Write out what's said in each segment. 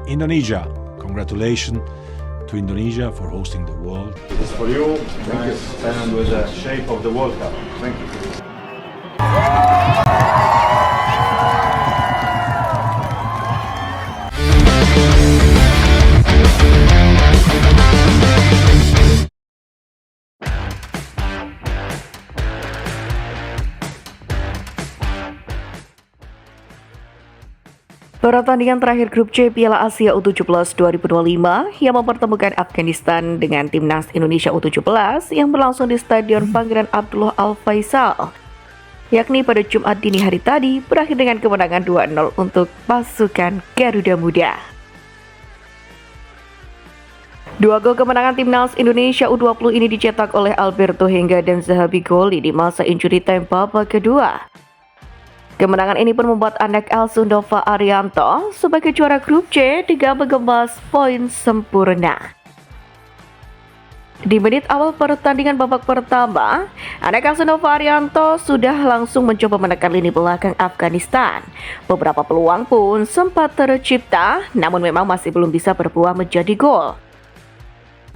Indonesia. Congratulations to Indonesia for hosting the World. This is for you. Thank you. Stand with the shape of the World Cup. Thank you. Pertandingan terakhir grup C Piala Asia U17 2025 yang mempertemukan Afghanistan dengan timnas Indonesia U17 yang berlangsung di Stadion Pangeran Abdullah Al Faisal, yakni pada Jumat dini hari tadi, berakhir dengan kemenangan 2-0 untuk pasukan Garuda Muda. Dua gol kemenangan timnas Indonesia U20 ini dicetak oleh Alberto Hengga dan Zahabi Goli di masa injury time babak kedua. Kemenangan ini pun membuat anak asuh Nova Arianto sebagai juara grup C dengan mengemas poin sempurna. Di menit awal pertandingan babak pertama, anak asuh Nova Arianto sudah langsung mencoba menekan lini belakang Afghanistan. Beberapa peluang pun sempat tercipta, namun memang masih belum bisa berbuah menjadi gol.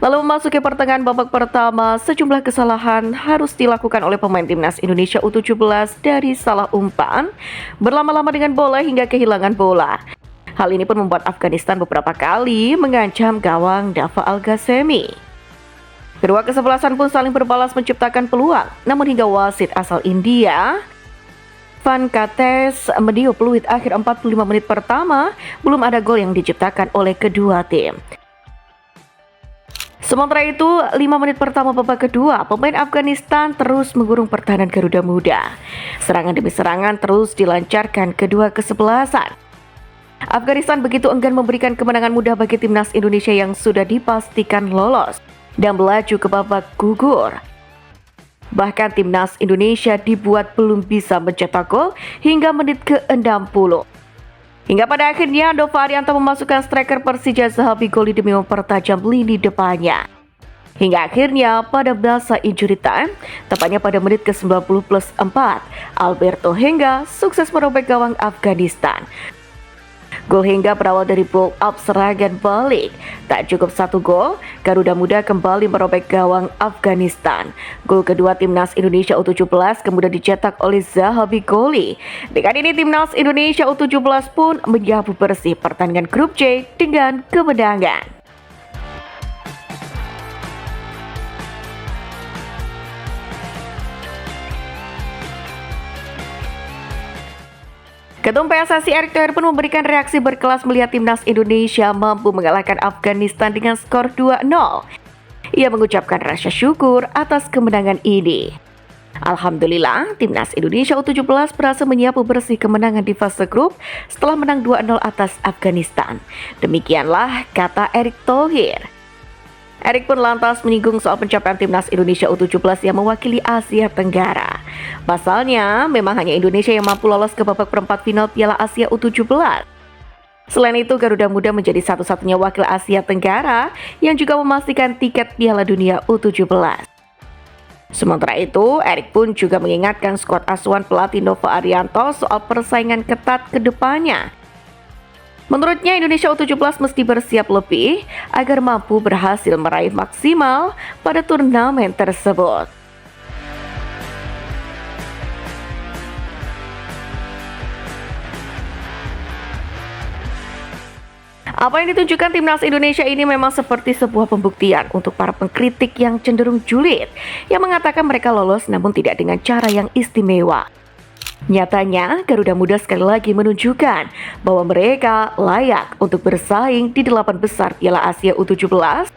Lalu memasuki pertengahan babak pertama, sejumlah kesalahan harus dilakukan oleh pemain timnas Indonesia U17 dari salah umpan, berlama-lama dengan bola hingga kehilangan bola. Hal ini pun membuat Afghanistan beberapa kali mengancam gawang Dava Al-Ghasemi. Kedua kesebelasan pun saling berbalas menciptakan peluang, namun hingga wasit asal India, Van Kates meniup peluit akhir 45 menit pertama, belum ada gol yang diciptakan oleh kedua tim. Sementara itu, 5 menit pertama babak kedua, pemain Afghanistan terus mengurung pertahanan Garuda Muda. Serangan demi serangan terus dilancarkan kedua kesebelasan. Afghanistan begitu enggan memberikan kemenangan mudah bagi timnas Indonesia yang sudah dipastikan lolos dan melaju ke babak gugur. Bahkan timnas Indonesia dibuat belum bisa mencetak gol hingga menit ke-60. Hingga pada akhirnya Nova Arianto memasukkan striker Persija Zahabi Goli demi mempertajam lini depannya. Hingga akhirnya pada masa injury time, tepatnya pada menit ke-90+4, Alberto Hengga sukses merobek gawang Afghanistan. Gol Hengga berawal dari build up serangan balik. Tak cukup satu gol, Garuda Muda kembali merobek gawang Afghanistan. Gol kedua timnas Indonesia U17 kemudian dicetak oleh Zahabi Goli. Dengan ini timnas Indonesia U17 pun menyapu bersih pertandingan grup C dengan kemenangan. Ketum PSSI Erick Thohir pun memberikan reaksi berkelas melihat timnas Indonesia mampu mengalahkan Afghanistan dengan skor 2-0. Ia mengucapkan rasa syukur atas kemenangan ini. Alhamdulillah, timnas Indonesia U17 berhasil menyapu bersih kemenangan di fase grup setelah menang 2-0 atas Afghanistan. Demikianlah kata Erick Thohir. Erick pun lantas menyinggung soal pencapaian timnas Indonesia U17 yang mewakili Asia Tenggara. Pasalnya, memang hanya Indonesia yang mampu lolos ke babak perempat final Piala Asia U17. Selain itu, Garuda Muda menjadi satu-satunya wakil Asia Tenggara yang juga memastikan tiket Piala Dunia U17. Sementara itu, Erick pun juga mengingatkan skuad asuhan pelatih Nova Arianto soal persaingan ketat ke depannya. Menurutnya, Indonesia U17 mesti bersiap lebih agar mampu berhasil meraih maksimal pada turnamen tersebut. Apa yang ditunjukkan timnas Indonesia ini memang seperti sebuah pembuktian untuk para pengkritik yang cenderung julid, yang mengatakan mereka lolos namun tidak dengan cara yang istimewa. Nyatanya, Garuda Muda sekali lagi menunjukkan bahwa mereka layak untuk bersaing di 8 besar Piala Asia U17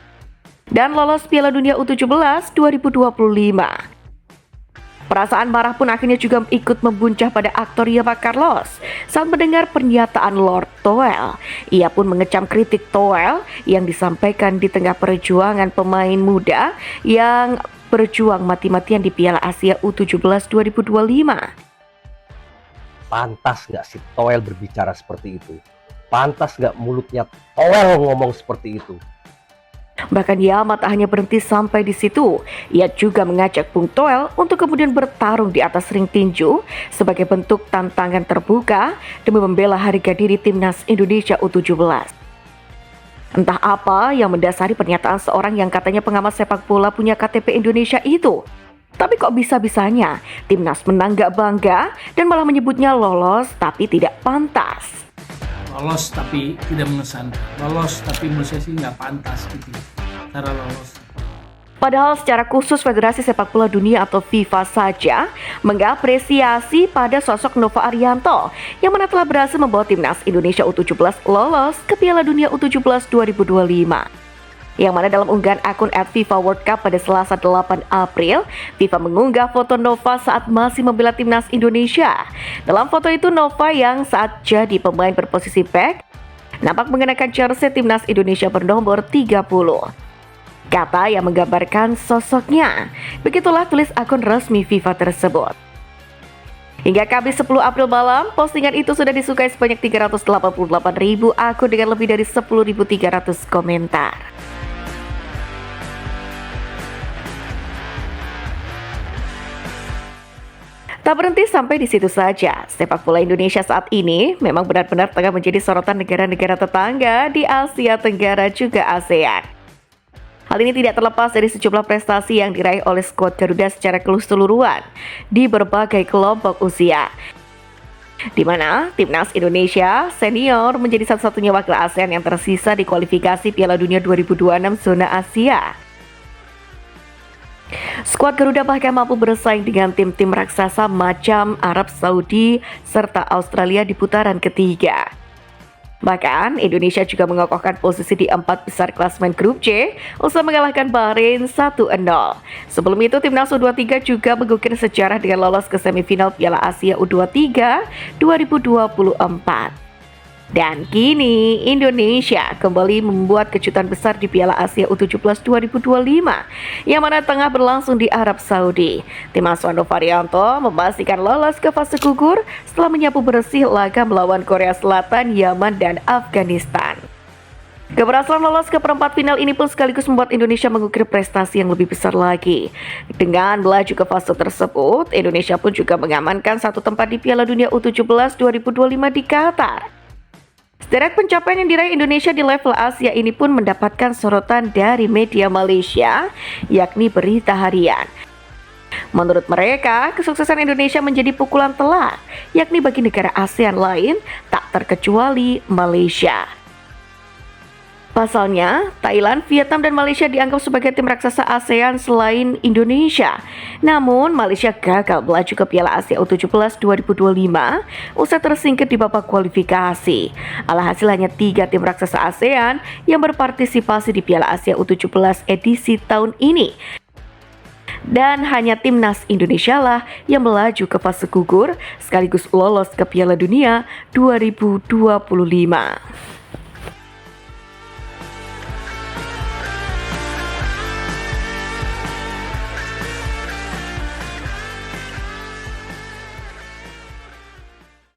dan lolos Piala Dunia U17 2025. Perasaan marah pun akhirnya juga ikut membuncah pada aktor Yeva Carlos saat mendengar pernyataan Lord Toel. Ia pun mengecam kritik Toel yang disampaikan di tengah perjuangan pemain muda yang berjuang mati-matian di Piala Asia U17 2025. Pantas nggak si Toel berbicara seperti itu? Pantas nggak mulutnya Toel ngomong seperti itu? Bahkan Yama tak hanya berhenti sampai di situ. Ia juga mengajak Bung Toel untuk kemudian bertarung di atas ring tinju sebagai bentuk tantangan terbuka demi membela harga diri timnas Indonesia U17. Entah apa yang mendasari pernyataan seorang yang katanya pengamat sepak bola punya KTP Indonesia itu. Tapi kok bisa-bisanya timnas menang gak bangga dan malah menyebutnya lolos tapi tidak pantas. Lolos tapi tidak mengesankan, lolos tapi menurut saya sih nggak pantas gitu cara lolos. Padahal secara khusus Federasi Sepak Bola Dunia atau FIFA saja mengapresiasi pada sosok Nova Arianto yang mana telah berhasil membawa timnas Indonesia U17 lolos ke Piala Dunia U17 2025. Yang mana dalam unggahan akun @FIFA World Cup pada Selasa 8 April, FIFA mengunggah foto Nova saat masih membela timnas Indonesia. Dalam foto itu Nova yang saat jadi pemain berposisi back nampak mengenakan jersey timnas Indonesia bernomor 30. Kata yang menggambarkan sosoknya. Begitulah tulis akun resmi FIFA tersebut. Hingga Kamis 10 April malam, postingan itu sudah disukai sebanyak 388.000 akun dengan lebih dari 10.300 komentar. Tak berhenti sampai di situ saja, sepak bola Indonesia saat ini memang benar-benar tengah menjadi sorotan negara-negara tetangga di Asia Tenggara juga ASEAN. Hal ini tidak terlepas dari sejumlah prestasi yang diraih oleh skuad Garuda secara keseluruhan di berbagai kelompok usia. Di mana timnas Indonesia senior menjadi satu-satunya wakil ASEAN yang tersisa di kualifikasi Piala Dunia 2026 zona Asia. Skuad Garuda bahkan mampu bersaing dengan tim-tim raksasa macam Arab Saudi serta Australia di putaran ketiga. Bahkan Indonesia juga mengokohkan posisi di 4 besar klasemen grup C usai mengalahkan Bahrain 1-0. Sebelum itu timnas U23 juga mengukir sejarah dengan lolos ke semifinal Piala Asia U23 2024. Dan kini Indonesia kembali membuat kejutan besar di Piala Asia U17 2025 yang mana tengah berlangsung di Arab Saudi. Tim asuhan Nova Arianto memastikan lolos ke fase gugur setelah menyapu bersih laga melawan Korea Selatan, Yaman, dan Afghanistan. Keberhasilan lolos ke perempat final ini pun sekaligus membuat Indonesia mengukir prestasi yang lebih besar lagi. Dengan melaju ke fase tersebut, Indonesia pun juga mengamankan satu tempat di Piala Dunia U17 2025 di Qatar. Sederet pencapaian yang diraih Indonesia di level Asia ini pun mendapatkan sorotan dari media Malaysia, yakni Berita Harian. Menurut mereka, kesuksesan Indonesia menjadi pukulan telak, yakni bagi negara ASEAN lain, tak terkecuali Malaysia. Pasalnya, Thailand, Vietnam, dan Malaysia dianggap sebagai tim raksasa ASEAN selain Indonesia. Namun, Malaysia gagal melaju ke Piala Asia U17 2025 usai tersingkir di babak kualifikasi. Alhasil hanya 3 tim raksasa ASEAN yang berpartisipasi di Piala Asia U17 edisi tahun ini. Dan hanya timnas Indonesia lah yang melaju ke fase gugur sekaligus lolos ke Piala Dunia 2025.